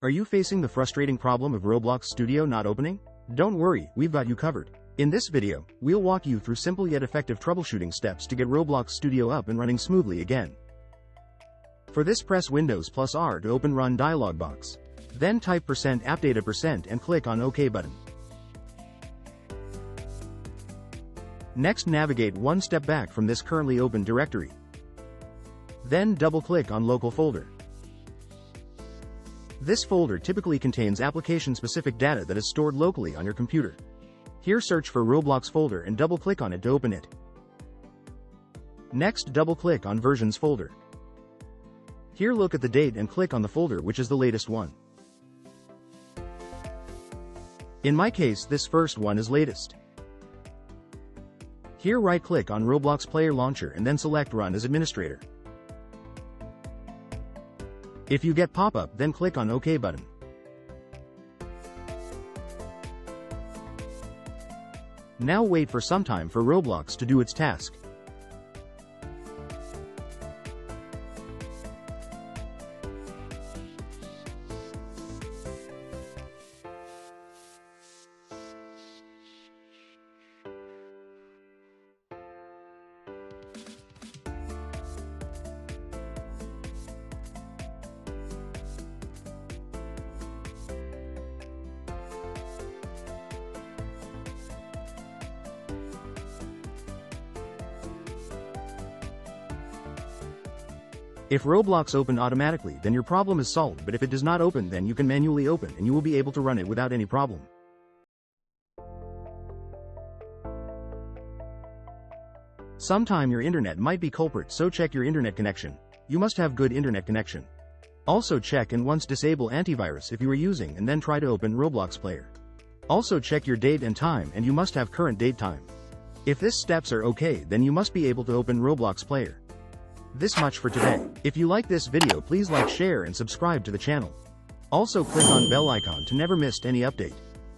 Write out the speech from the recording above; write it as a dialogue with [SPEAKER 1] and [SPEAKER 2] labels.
[SPEAKER 1] Are you facing the frustrating problem of Roblox Studio not opening? Don't worry, we've got you covered. In this video, we'll walk you through simple yet effective troubleshooting steps to get Roblox Studio up and running smoothly again. For this, press Windows plus R to open Run dialog box. Then type %appdata% and click on OK button. Next, navigate one step back from this currently open directory. Then double-click on Local Folder. This folder typically contains application-specific data that is stored locally on your computer. Here, search for Roblox folder and double-click on it to open it. Next, double-click on Versions folder. Here, look at the date and click on the folder which is the latest one. In my case, this first one is latest. Here, right-click on Roblox Player Launcher and then select Run as Administrator. If you get pop-up, then click on OK button. Now wait for some time for Roblox to do its task. If Roblox opened automatically, then your problem is solved, but if it does not open, then you can manually open and you will be able to run it without any problem. Sometime your internet might be culprit, so check your internet connection. You must have good internet connection. Also check and once disable antivirus if you are using and then try to open Roblox Player. Also check your date and time and you must have current date time. If these steps are okay, then you must be able to open Roblox Player. This much for today. If you like this video, please like, share and subscribe to the channel. Also click on bell icon to never miss any update.